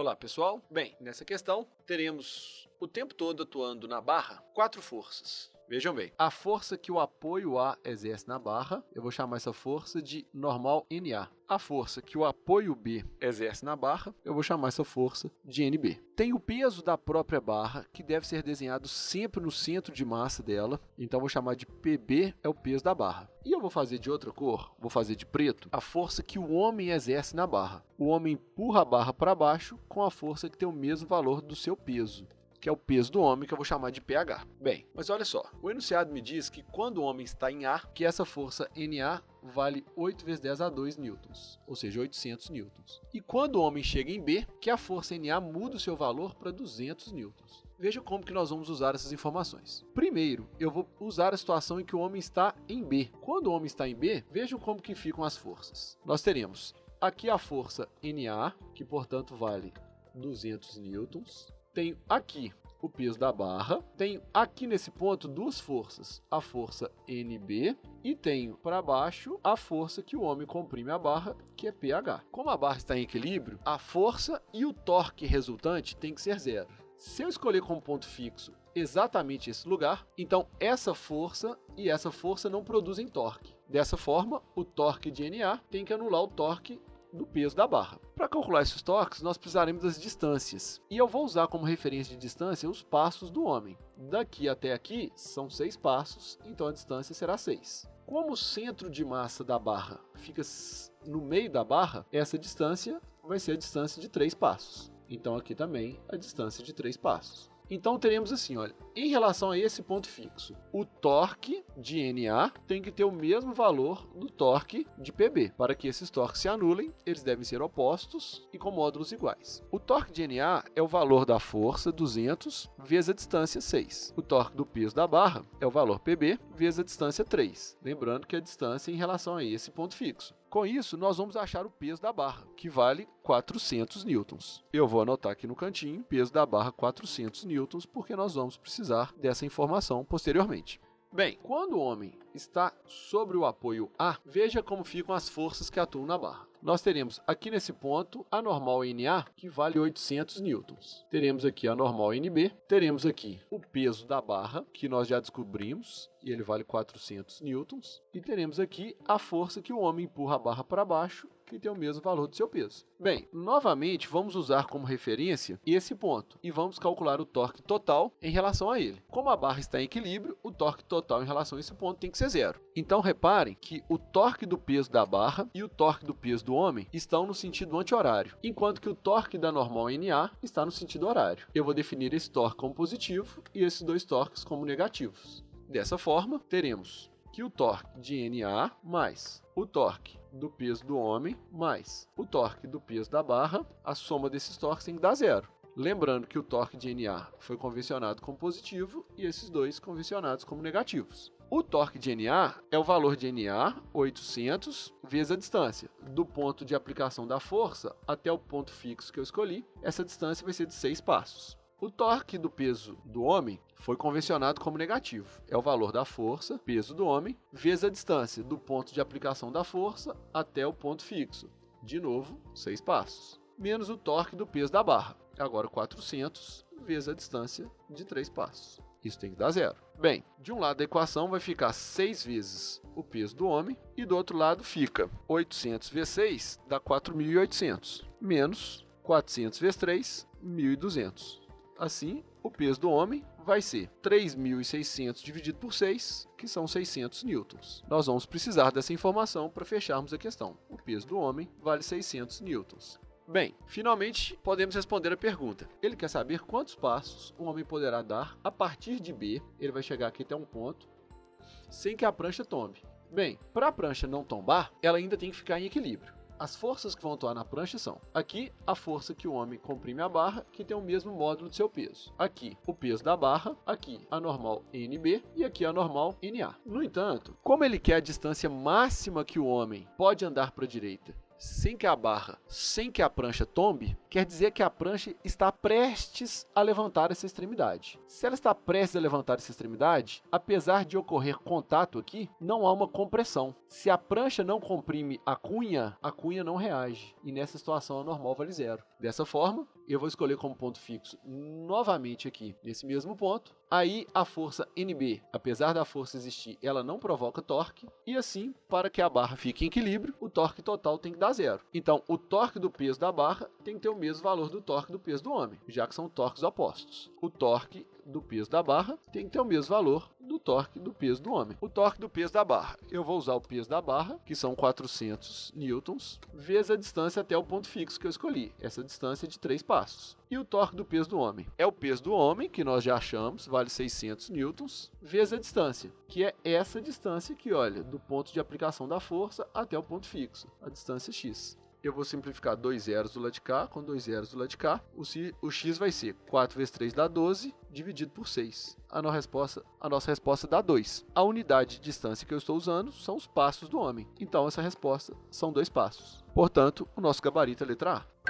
Olá pessoal, bem, nessa questão teremos o tempo todo atuando na barra 4 forças. Vejam bem, a força que o apoio A exerce na barra, eu vou chamar essa força de normal NA. A força que o apoio B exerce na barra, eu vou chamar essa força de NB. Tem o peso da própria barra, que deve ser desenhado sempre no centro de massa dela, então eu vou chamar de PB, é o peso da barra. E eu vou fazer de outra cor, vou fazer de preto, a força que o homem exerce na barra. O homem empurra a barra para baixo com a força que tem o mesmo valor do seu peso, que é o peso do homem, que eu vou chamar de pH. Bem, mas olha só, o enunciado me diz que quando o homem está em A, que essa força NA vale 8 vezes 10 a 2 newtons, ou seja, 800 newtons. E quando o homem chega em B, que a força NA muda o seu valor para 200 newtons. Veja como que nós vamos usar essas informações. Primeiro, eu vou usar a situação em que o homem está em B. Quando o homem está em B, vejam como que ficam as forças. Nós teremos aqui a força NA, que portanto vale 200 newtons. Tenho aqui o peso da barra, tenho aqui nesse ponto duas forças, a força NB e tenho para baixo a força que o homem comprime a barra, que é pH. Como a barra está em equilíbrio, a força e o torque resultante tem que ser zero. Se eu escolher como ponto fixo exatamente esse lugar, então essa força e essa força não produzem torque. Dessa forma, o torque de NA tem que anular o torque do peso da barra. Para calcular esses torques, nós precisaremos das distâncias. E eu vou usar como referência de distância os passos do homem. Daqui até aqui são 6 passos, então a distância será 6. Como o centro de massa da barra fica no meio da barra, essa distância vai ser a distância de 3 passos. Então aqui também a distância de 3 passos. Então teremos assim, olha, em relação a esse ponto fixo, o torque de NA tem que ter o mesmo valor do torque de PB. Para que esses torques se anulem, eles devem ser opostos e com módulos iguais. O torque de NA é o valor da força, 200, vezes a distância 6. O torque do peso da barra é o valor PB, vezes a distância 3. Lembrando que a distância é em relação a esse ponto fixo. Com isso, nós vamos achar o peso da barra, que vale 400 newtons. Eu vou anotar aqui no cantinho, peso da barra 400 newtons, porque nós vamos precisar dessa informação posteriormente. Bem, quando o homem está sobre o apoio A, veja como ficam as forças que atuam na barra. Nós teremos aqui nesse ponto a normal NA, que vale 800 newtons. Teremos aqui a normal NB, teremos aqui o peso da barra, que nós já descobrimos, e ele vale 400 newtons. E teremos aqui a força que o homem empurra a barra para baixo, que tem o mesmo valor do seu peso. Bem, novamente vamos usar como referência esse ponto e vamos calcular o torque total em relação a ele. Como a barra está em equilíbrio, o torque total em relação a esse ponto tem que ser zero. Então reparem que o torque do peso da barra e o torque do peso do homem estão no sentido anti-horário, enquanto que o torque da normal NA está no sentido horário. Eu vou definir esse torque como positivo e esses dois torques como negativos. Dessa forma, teremos que o torque de NA mais o torque do peso do homem mais o torque do peso da barra, a soma desses torques tem que dar zero. Lembrando que o torque de NA foi convencionado como positivo e esses dois convencionados como negativos. O torque de NA é o valor de NA, 800, vezes a distância. Do ponto de aplicação da força até o ponto fixo que eu escolhi, essa distância vai ser de 6 passos. O torque do peso do homem foi convencionado como negativo. É o valor da força, peso do homem, vezes a distância do ponto de aplicação da força até o ponto fixo. De novo, 6 passos. Menos o torque do peso da barra. Agora 400 vezes a distância de 3 passos. Isso tem que dar zero. Bem, de um lado da equação vai ficar 6 vezes o peso do homem e do outro lado fica 800 vezes 6 dá 4.800. Menos 400 vezes 3, 1.200. Assim, o peso do homem vai ser 3.600 dividido por 6, que são 600 newtons. Nós vamos precisar dessa informação para fecharmos a questão. O peso do homem vale 600 newtons. Bem, finalmente podemos responder a pergunta. Ele quer saber quantos passos o homem poderá dar a partir de B. Ele vai chegar aqui até um ponto, sem que a prancha tombe. Bem, para a prancha não tombar, ela ainda tem que ficar em equilíbrio. As forças que vão atuar na prancha são aqui a força que o homem comprime a barra, que tem o mesmo módulo de seu peso. Aqui o peso da barra, aqui a normal NB e aqui a normal NA. No entanto, como ele quer a distância máxima que o homem pode andar para a direita sem que a barra, sem que a prancha tombe, quer dizer que a prancha está prestes a levantar essa extremidade. Se ela está prestes a levantar essa extremidade, apesar de ocorrer contato aqui, não há uma compressão. Se a prancha não comprime a cunha não reage. E nessa situação a normal vale zero. Dessa forma, eu vou escolher como ponto fixo novamente aqui, nesse mesmo ponto. Aí a força NB, apesar da força existir, ela não provoca torque. E assim, para que a barra fique em equilíbrio, o torque total tem que dar zero. Então, o torque do peso da barra tem que ter o mesmo valor do torque do peso do homem, já que são torques opostos. O torque do peso da barra tem que ter o mesmo valor do torque do peso do homem. O torque do peso da barra, eu vou usar o peso da barra, que são 400 newtons, vezes a distância até o ponto fixo que eu escolhi, essa distância de 3 passos. E o torque do peso do homem é o peso do homem, que nós já achamos, vale 600 newtons, vezes a distância, que é essa distância aqui, olha, do ponto de aplicação da força até o ponto fixo, a distância x. Eu vou simplificar 2 zeros do lado de cá com 2 zeros do lado de cá. O x vai ser 4 vezes 3 dá 12, dividido por 6. A nossa resposta dá 2. A unidade de distância que eu estou usando são os passos do homem. Então, essa resposta são 2 passos. Portanto, o nosso gabarito é a letra A.